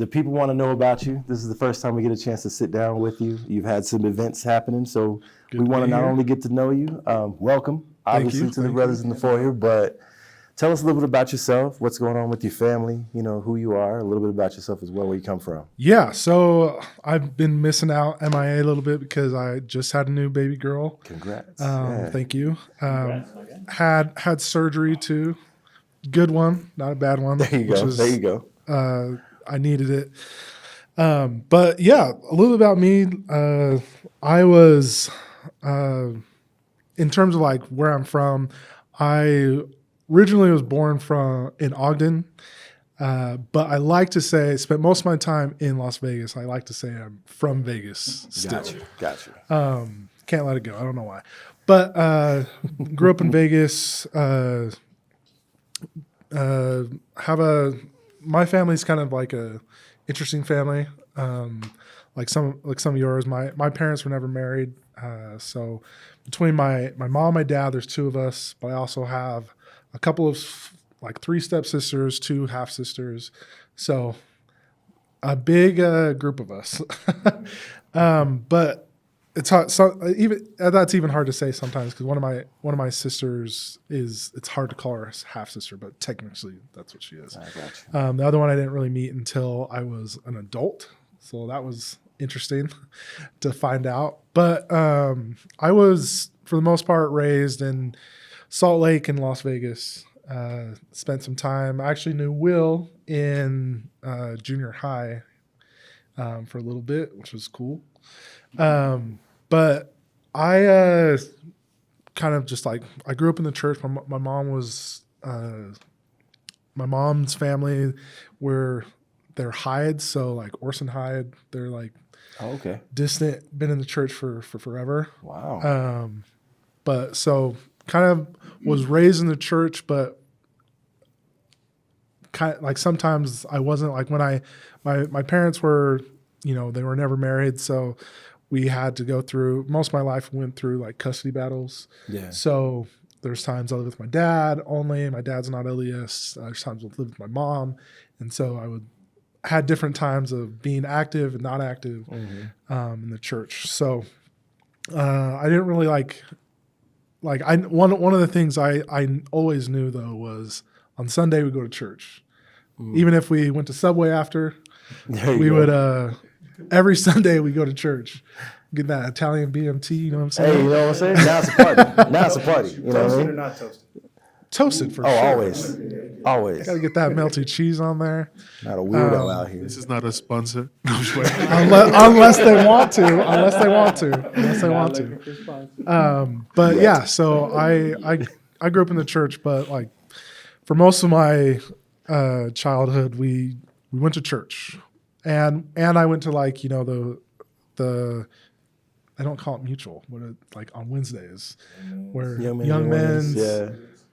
the people want to know about you. This is the first time we get a chance to sit down with you. You've had some events happening, so we want to not only get to know you, welcome, obviously, to the Brothers in the Foyer, but tell us a little bit about yourself, what's going on with your family, who you are, a little bit about yourself as well, where you come from. Yeah, so I've been missing out MIA a little bit because I just had a new baby girl. Congrats. Thank you. Had surgery too. Good one, not a bad one. There you go. I needed it. But yeah, a little bit about me. I was, in terms of like where I'm from, I originally was born in Ogden, but I like to say, spent most of my time in Las Vegas. I like to say I'm from Vegas still. Gotcha. Can't let it go. I don't know why. But grew up in Vegas. My family's kind of like a interesting family. Like some of yours. My parents were never married. So between my mom and my dad, there's two of us, but I also have a couple of like 3 stepsisters, 2 half sisters. So a big group of us. But it's hard. So even that's even hard to say sometimes because one of my sisters it's hard to call her half sister, but technically that's what she is. I got you. The other one I didn't really meet until I was an adult, so that was interesting to find out. But I was for the most part raised in Salt Lake and Las Vegas. Spent some time. I actually knew Will in junior high for a little bit, which was cool. But I kind of just like I grew up in the church. My mom was my mom's family they're Hyde, so like Orson Hyde. They're like distant, been in the church for forever. Wow. But so kind of was raised in the church, but kind of like sometimes I wasn't like when my parents were, they were never married. So we had to go through most of my life went through like custody battles. Yeah. So there's times I live with my dad only. My dad's not LDS. There's times I live with my mom. And so had different times of being active and not active in the church. So I didn't really one of the things I always knew though was on Sunday we go to church. Even if we went to Subway after, we would every Sunday we go to church. Get that Italian BMT, you know what I'm saying? Hey, you know what I'm saying? Now it's a party. Now it's a party. You know what I mean? Toasted or not toasted? Toasted for sure. Always. Got to get that melted cheese on there. Not a weirdo out here. This is not a sponsor. unless they want to. But yeah, so I grew up in the church, but like for most of my childhood, we went to church, and I went to like the I don't call it mutual, like on Wednesdays, where young men's. Yeah.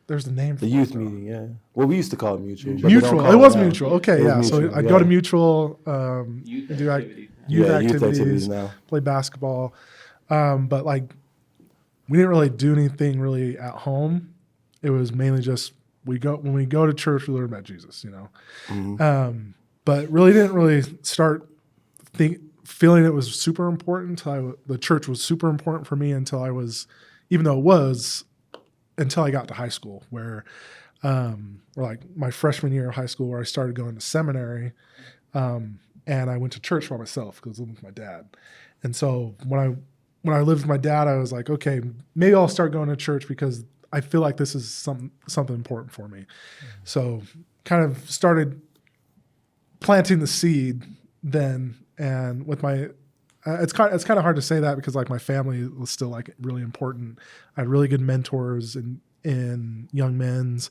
There's the name for the youth meeting, yeah. Well, we used to call it mutual. Mutual. It was mutual. Okay, yeah. Mutual, So I'd go to mutual, Youth activities, now. play basketball. But like, we didn't really do anything really at home. It was mainly just when we go to church, we learn about Jesus, But really didn't really start feeling it was super important until the church was super important for me until I was, even though it was, until I got to high school where, or like my freshman year of high school where I started going to seminary, and I went to church by myself because I was living with my dad. And so when I lived with my dad, I was like, okay, maybe I'll start going to church because I feel like this is something important for me. So kind of started planting the seed then, and with my it's kind of hard to say that because like my family was still like really important. I had really good mentors in young men's,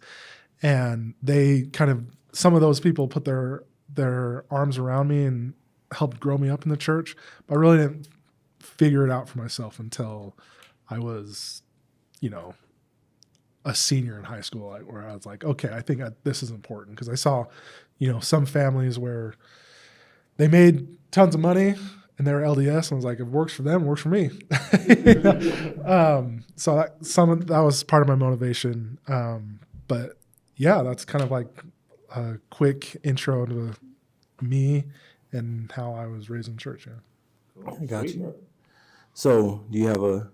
and they kind of, some of those people put their arms around me and helped grow me up in the church. But I really didn't figure it out for myself until I was, a senior in high school, where I was like, okay, I think this is important because I saw, some families where they made tons of money and they were LDS, and I was like, if it works for them, it works for me. So that was part of my motivation. But yeah, that's kind of like a quick intro to me and how I was raised in church. Yeah. I got you. So do you have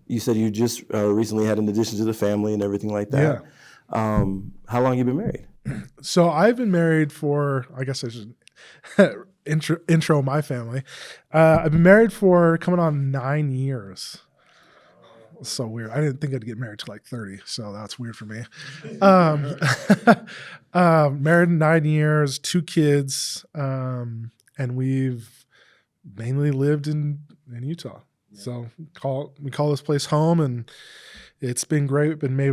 you said you just recently had an addition to the family and everything like that. Yeah. How long have you been married? So I've been married for, I guess I should intro my family. I've been married for coming on 9 years. It's so weird. I didn't think I'd get married to like 30, so that's weird for me. Married 9 years, 2 kids, and we've mainly lived in Utah. Yeah. So we call this place home, and it's been great. Me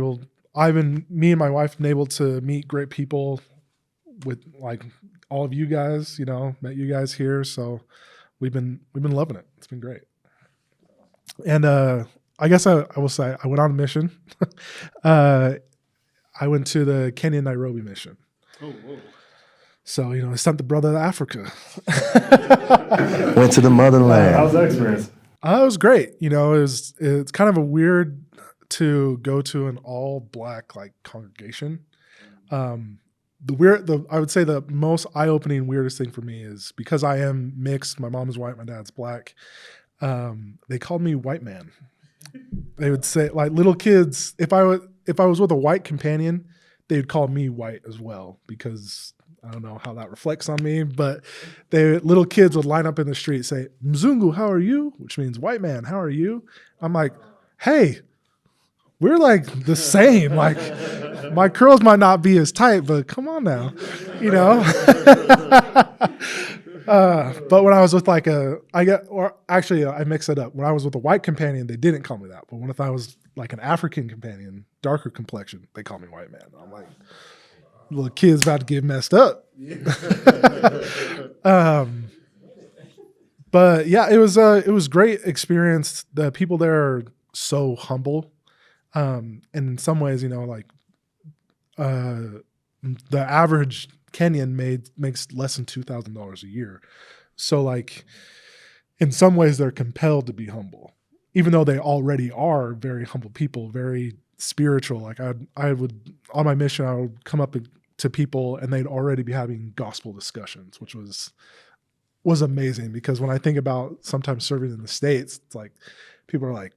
and my wife have been able to meet great people with like all of you guys, met you guys here. So we've been loving it. It's been great. And I guess I will say I went on a mission. I went to the Kenya Nairobi mission. Oh, whoa. So, I sent the brother to Africa. Went to the motherland. How was that experience? It was great. It's kind of a weird to go to an all black like congregation. I would say the most eye-opening, weirdest thing for me is because I am mixed. My mom is white, my dad's black. They called me white man. They would say, like, little kids, if I was with a white companion, they'd call me white as well, because I don't know how that reflects on me, but little kids would line up in the street, say, Mzungu, how are you? Which means white man, how are you? I'm like, hey, we're like the same. Like, my curls might not be as tight, but come on now, But when I was with I mix it up. When I was with a white companion, they didn't call me that. But if I was like an African companion, darker complexion, they call me white man. I'm like, little kid's about to get messed up. But yeah, it was great experience. The people there are so humble. And in some ways, the average Kenyan makes less than $2,000 a year. So like, in some ways they're compelled to be humble, even though they already are very humble people, very spiritual. Like I would, on my mission, I would come up to people and they'd already be having gospel discussions, which was amazing, because when I think about sometimes serving in the States, it's like, people are like,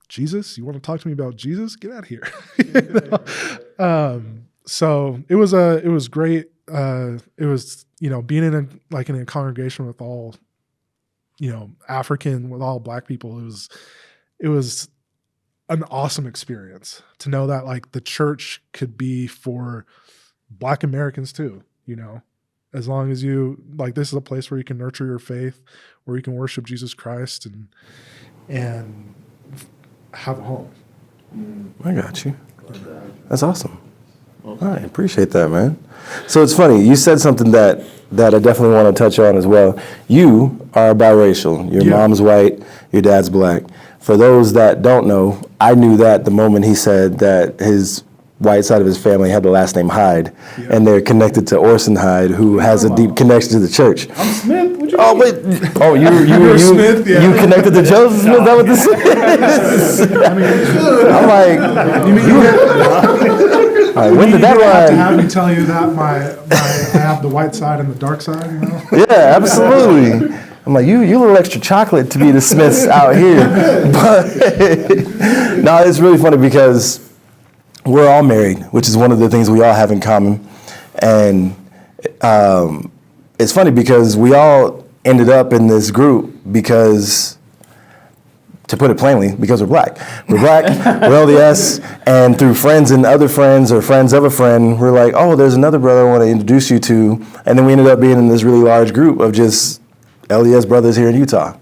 Jesus, you want to talk to me about Jesus? Get out of here. So it was great. It was, being in a congregation with all, African, with all black people. It was an awesome experience to know that like the church could be for Black Americans too, as long as this is a place where you can nurture your faith, where you can worship Jesus Christ and have a home. I got you. That's awesome. All right, appreciate that, man. So it's funny, you said something that I definitely want to touch on as well. You are biracial. Your mom's white, your dad's black. For those that don't know, I knew that the moment he said that his white side of his family had the last name Hyde, and they're connected to Orson Hyde, who has a deep connection to the church. I'm Smith. What you mean? Wait. Oh, you Smith? Yeah. You connected to Joseph Smith? Is that what this is? I'm like, all right, when did that run? Have me tell you that I have the white side and the dark side, Yeah, absolutely. I'm like, you a little extra chocolate to be the Smiths out here. But no, it's really funny because we're all married, which is one of the things we all have in common. And it's funny because we all ended up in this group because, to put it plainly, because we're black. We're black, we're LDS, and through friends and other friends or friends of a friend, we're like, oh, there's another brother I want to introduce you to. And then we ended up being in this really large group of just LDS brothers here in Utah.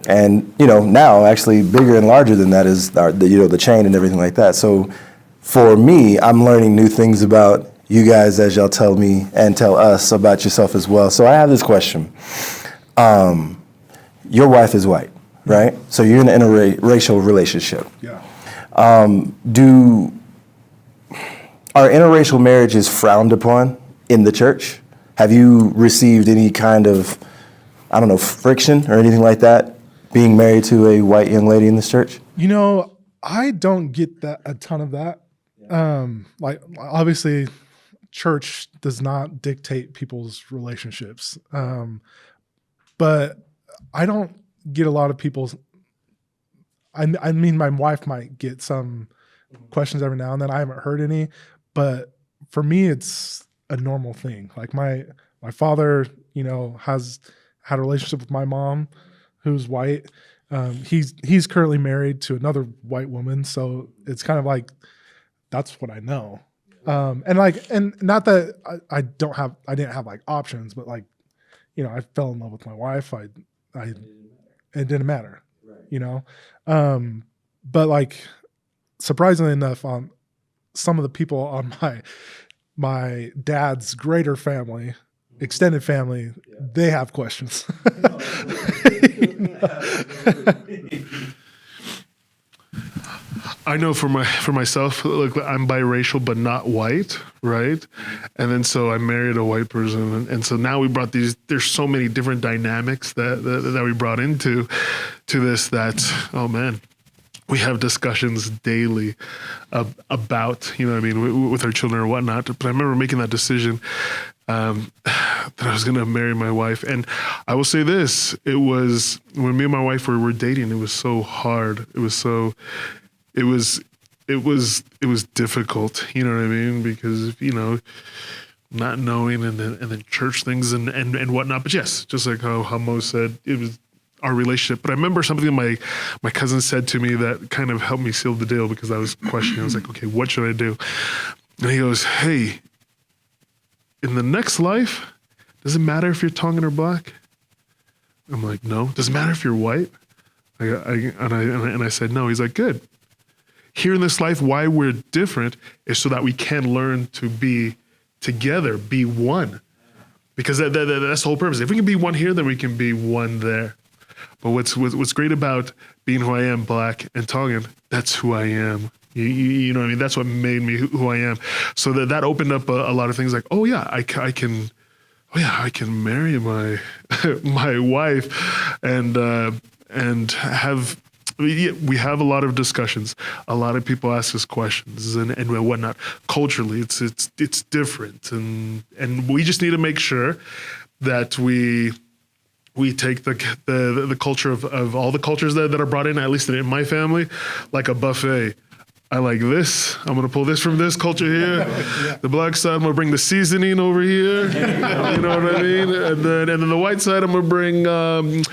And, now actually bigger and larger than that is the chain and everything like that. So for me, I'm learning new things about you guys as y'all tell me and tell us about yourself as well. So I have this question. Your wife is white, right? So you're in an interracial relationship. Yeah. Are interracial marriages frowned upon in the church? Have you received any kind of, friction or anything like that being married to a white young lady in this church? I don't get a ton of that. Obviously, church does not dictate people's relationships. but I don't get a lot of people's. I mean, my wife might get some questions every now and then. I haven't heard any, but for me, it's a normal thing. Like my father, has had a relationship with my mom, who's white. He's currently married to another white woman, so it's kind of like that's what I know. And not that I didn't have like options, but like, I fell in love with my wife. It didn't matter, but like, surprisingly enough, some of the people on my dad's greater family, extended family, they have questions. I know for myself, look, I'm biracial but not white, right? And then so I married a white person, and so now we brought there's so many different dynamics that we brought into this that, oh man, we have discussions daily about, with our children or whatnot. But I remember making that decision that I was going to marry my wife. And I will say this, it was, when me and my wife were dating, it was so hard. It was difficult, you know what I mean? Because, not knowing and then church things and whatnot. But yes, just like how Mo said, it was our relationship. But I remember something that my cousin said to me that kind of helped me seal the deal, because I was questioning. I was like, okay, what should I do? And he goes, hey, in the next life, does it matter if you're Tongan or black? I'm like, no. Does it matter if you're white? And I said, no. He's like, good. Here in this life, why we're different is so that we can learn to be together, be one. Because that's the whole purpose. If we can be one here, then we can be one there. But what's great about being who I am, black and Tongan, that's who I am. You know what I mean? That's what made me who I am. So that opened up a lot of things like, oh yeah, I can marry my my wife and have. We have a lot of discussions. A lot of people ask us questions and whatnot. Culturally, it's different, and we just need to make sure that we take the culture of all the cultures that are brought in, at least in my family, like a buffet. I like this. I'm gonna pull this from this culture here. The black side, I'm gonna bring the seasoning over here. You know what I mean? And then the white side, I'm gonna bring good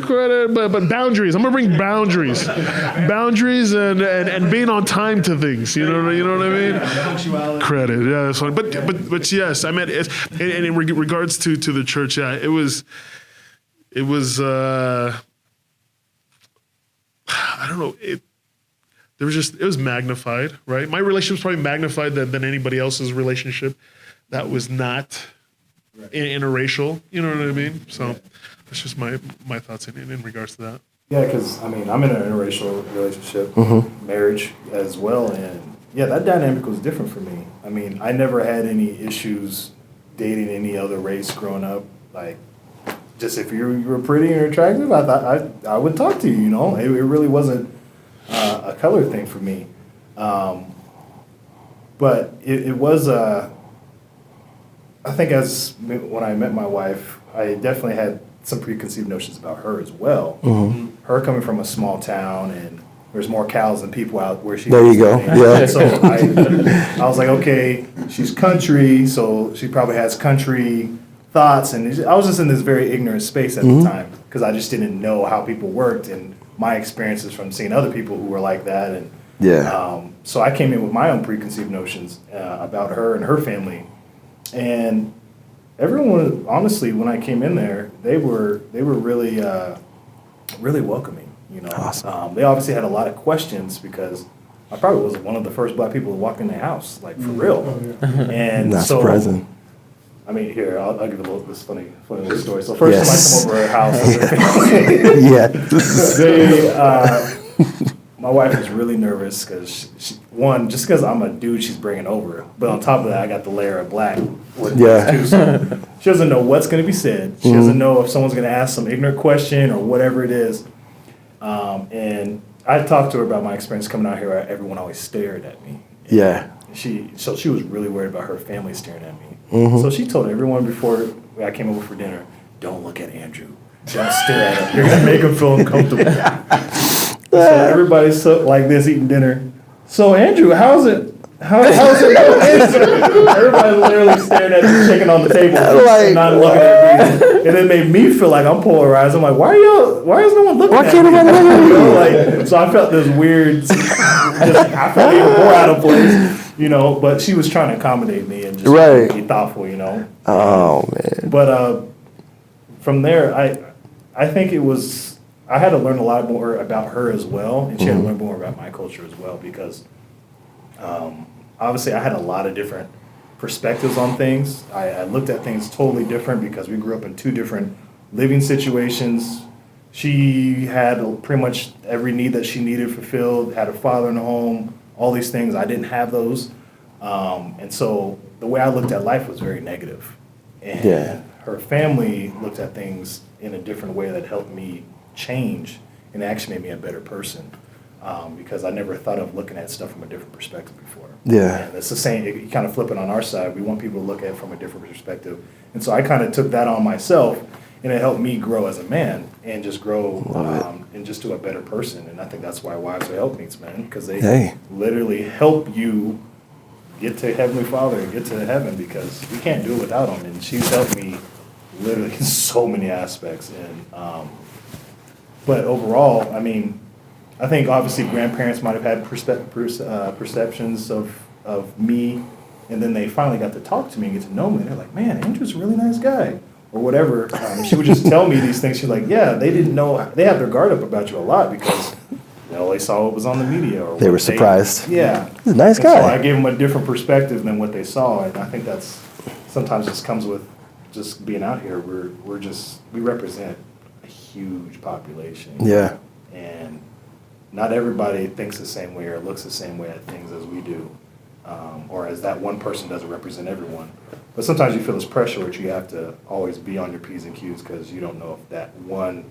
credit, but boundaries. I'm gonna bring boundaries and being on time to things. You know what I mean? Punctuality. Credit, yeah, that's fine. But yes, I meant it. And in regards to the church, yeah, it was. I don't know. It was magnified, right? My relationship was probably magnified than anybody else's relationship that was not interracial. You know what I mean? So that's just my thoughts in regards to that. Yeah, because I'm in an interracial relationship, marriage as well, and yeah, that dynamic was different for me. I mean, I never had any issues dating any other race growing up. Like, just if you were pretty and attractive, I thought I would talk to you. It really wasn't a color thing for me, but it was. I think when I met my wife, I definitely had some preconceived notions about her as well. Mm-hmm. Her coming from a small town, and there's more cows than people out where she. There you go. Yeah. So I was like, okay, she's country, so she probably has country thoughts, and I was just in this very ignorant space at the time because I just didn't know how people worked, and my experiences from seeing other people who were like that, and so I came in with my own preconceived notions about her and her family, and everyone, honestly, when I came in there, they were really really welcoming. Awesome. They obviously had a lot of questions because I probably was one of the first black people to walk in their house, like for real, and not so. Surprising. I mean, here, I'll give this funny little story. So first time I come over her house, my wife was really nervous because just because I'm a dude she's bringing over, but on top of that, I got the layer of black with too. So she doesn't know what's going to be said. She doesn't know if someone's going to ask some ignorant question or whatever it is. And I talked to her about my experience coming out here. Everyone always stared at me. Yeah. She was really worried about her family staring at me. Mm-hmm. So she told everyone before I came over for dinner. Don't look at Andrew. Don't stare at him. You're gonna make him feel uncomfortable. So everybody's like this eating dinner. So Andrew, how's it? How's it going? Everybody's literally staring at the chicken on the table and not looking at me. And it made me feel like I'm polarized. I'm like, why is no one looking at me? So I felt this weird, I felt even more out of place, but she was trying to accommodate me and just be thoughtful, Oh, man. But from there, I think I had to learn a lot more about her as well, and she had to learn more about my culture as well, because obviously I had a lot of different perspectives on things. I looked at things totally different because we grew up in two different living situations. She had pretty much every need that she needed fulfilled, had a father in the home, all these things. I didn't have those. And so the way I looked at life was very negative. And her family looked at things in a different way that helped me change and actually made me a better person. Because I never thought of looking at stuff from a different perspective before. Yeah. And it's the same, you kind of flip it on our side. We want people to look at it from a different perspective. And so I kind of took that on myself, and it helped me grow as a man and just grow and just to a better person. And I think that's why wives are helpmates, man, because they literally help you get to Heavenly Father and get to heaven, because we can't do it without them. And she's helped me literally in so many aspects. And but overall, I mean, I think obviously grandparents might have had perceptions of me, and then they finally got to talk to me and get to know me. They're like, man, Andrew's a really nice guy, or whatever. She would just tell me these things. She's like, yeah, they didn't know. They had their guard up about you a lot because they saw what was on the media. Or they were surprised. Yeah. He's a nice guy. So I gave them a different perspective than what they saw, and I think that's sometimes just comes with just being out here. We represent a huge population. Yeah. And not everybody thinks the same way or looks the same way at things as we do, or as that one person doesn't represent everyone. But sometimes you feel this pressure which you have to always be on your P's and Q's, because you don't know if that one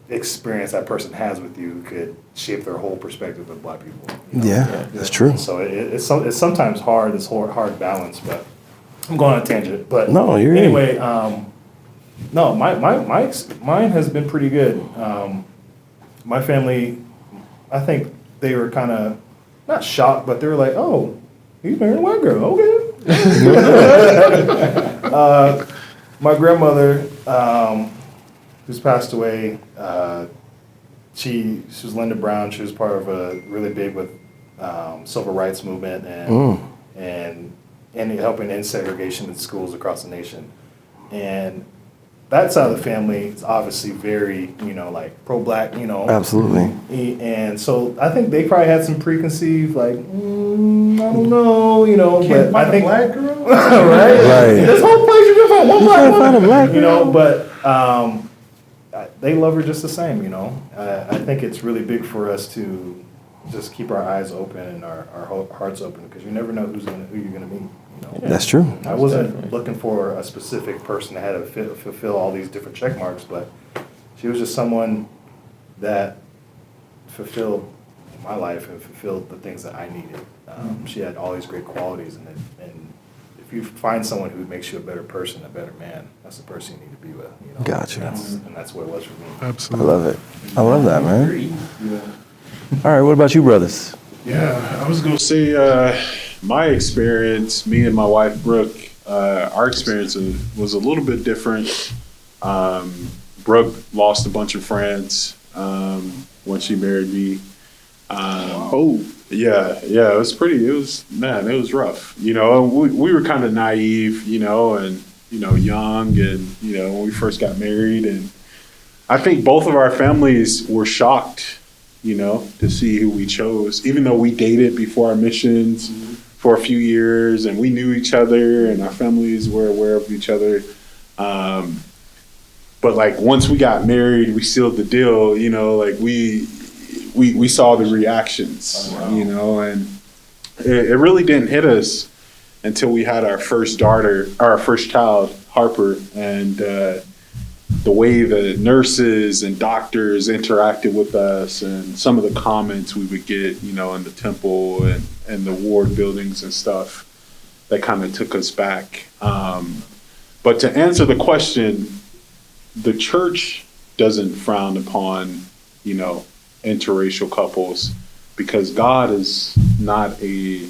experience that person has with you could shape their whole perspective of Black people. Yeah, that's true. So it's sometimes hard, this hard balance, but I'm going on a tangent. But no, you're anyway, no, mine has been pretty good. My family, I think they were kind of, not shocked, but they were like, oh, he's married a white girl, okay. My grandmother, who's passed away, she was Linda Brown. She was part of a really big with civil rights movement and helping end segregation in schools across the nation. And that side of the family is obviously very, like pro-Black, Absolutely. And so I think they probably had some preconceived, like, I don't know, but I think Black girl, right? This whole place you can find one Black woman, but they love her just the same, I think it's really big for us to just keep our eyes open and our hearts open, because you never know who you're gonna meet. That's true. I wasn't looking for a specific person that had to fulfill all these different check marks, but she was just someone that fulfilled my life and fulfilled the things that I needed. She had all these great qualities, and if you find someone who makes you a better person, a better man, that's the person you need to be with. Gotcha. And that's what it was for me. Absolutely. I love it. I love that, man. All right, what about you, brothers? Yeah, I was going to say my experience, me and my wife, Brooke, our experience was a little bit different. Brooke lost a bunch of friends when she married me. It was rough. We were kind of naive, and, young, and, when we first got married. And I think both of our families were shocked, to see who we chose, even though we dated before our missions for a few years, and we knew each other and our families were aware of each other. But like once we got married, we sealed the deal, we saw the reactions, and it really didn't hit us until we had our first child, Harper, and the way the nurses and doctors interacted with us, and some of the comments we would get, in the temple and the ward buildings and stuff, that kind of took us back. But to answer the question, the church doesn't frown upon, interracial couples, because God is not a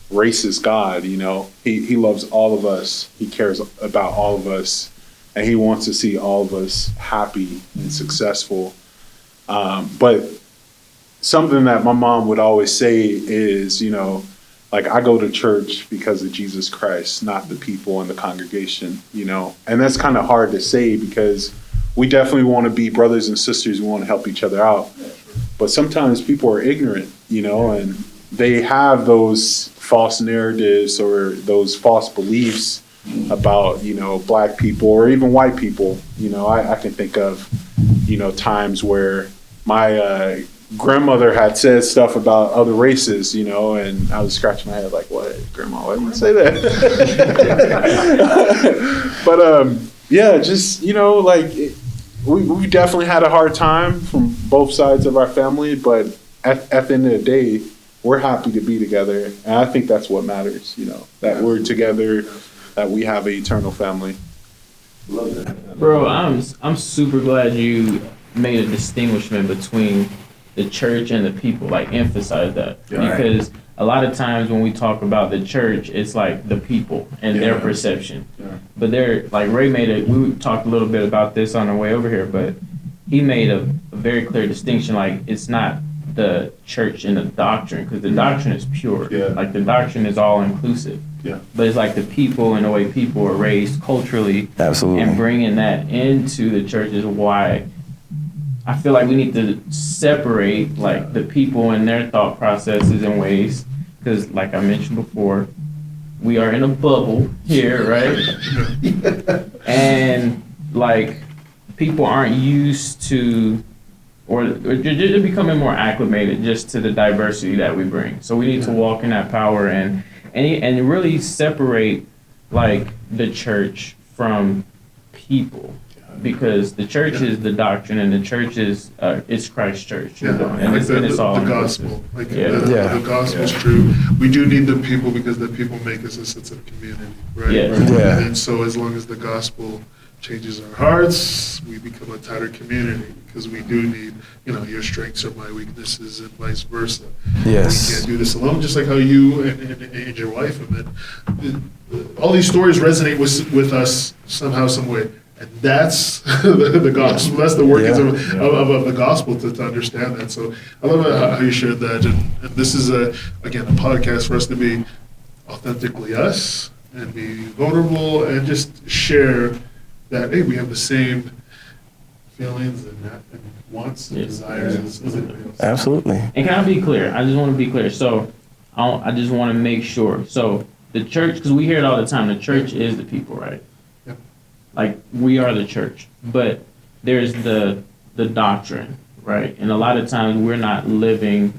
racist God. He loves all of us. He cares about all of us, and he wants to see all of us happy and successful. But something that my mom would always say is, I go to church because of Jesus Christ, not the people in the congregation, and that's kind of hard to say, because we definitely want to be brothers and sisters. We want to help each other out. But sometimes people are ignorant, and they have those false narratives or those false beliefs about, black people or even white people. I can think of, times where my grandmother had said stuff about other races, and I was scratching my head like, what, Grandma, why did you say that? But we definitely had a hard time from both sides of our family, but at the end of the day, we're happy to be together. And I think that's what matters, that we're together, that we have an eternal family. Love that. Bro, I'm super glad you made a distinguishment between the church and the people, emphasize that. Yeah. Because a lot of times when we talk about the church, it's like the people and their perception. Yeah. But Ray we talked a little bit about this on our way over here, but he made a very clear distinction. It's not the church and the doctrine, because the doctrine is pure. Yeah. The doctrine is all inclusive. Yeah. But it's the people and the way people are raised culturally. Absolutely. And bringing that into the church is why I feel like we need to separate the people and their thought processes and ways, because I mentioned before, we are in a bubble here, right? And people aren't used to, or they're becoming more acclimated just to the diversity that we bring. So we need to walk in that power and really separate the church from people. Because the church is the doctrine, and the church is it's Christ's church, and it's all the gospel. The gospel is true. We do need the people, because the people make us a sense of community, right? Yeah. Yeah. And so as long as the gospel changes our hearts, we become a tighter community, because we do need, your strengths are my weaknesses and vice versa. Yes. We can't do this alone, just like how you and your wife have been. All these stories resonate with us somehow, some way. And that's the gospel. That's the workings of the gospel to understand that. So I love how you shared that. And this is, again, a podcast for us to be authentically us and be vulnerable and just share that, hey, we have the same feelings and wants and desires as anybody else. Absolutely. And can I be clear? I just want to be clear. So I just want to make sure. So the church, because we hear it all the time, the church is the people, right? We are the church, but there's the doctrine, right? And a lot of times we're not living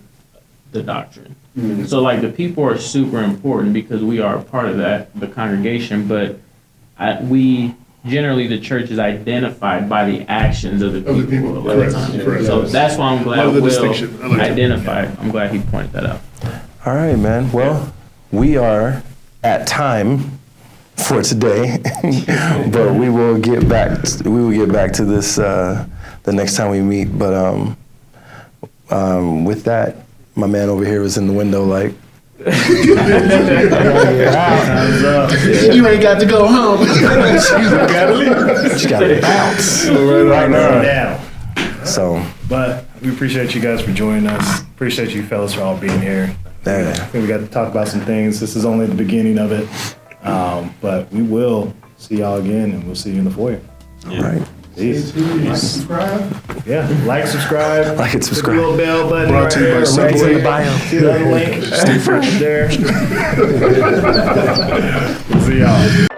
the doctrine. Mm-hmm. So the people are super important, because we are a part of that, the congregation, but generally the church is identified by the actions of the people. A lot of times. So that's why I'm glad Will identified. I'm glad he pointed that out. All right, man. Well, we are at time for today, but we will get back to this the next time we meet. But with that, my man over here was in the window You ain't got to go home. She got to bounce right now. So, but we appreciate you guys for joining us. Appreciate you fellas for all being here. I think we got to talk about some things. This is only the beginning of it. But we will see y'all again, and we'll see you in the foyer. All right. Peace. Like, subscribe. Yeah, subscribe. Like and subscribe. Hit the little bell button. Brought to you by right Subway. in the bio. See that link? Stay fresh. There. See y'all.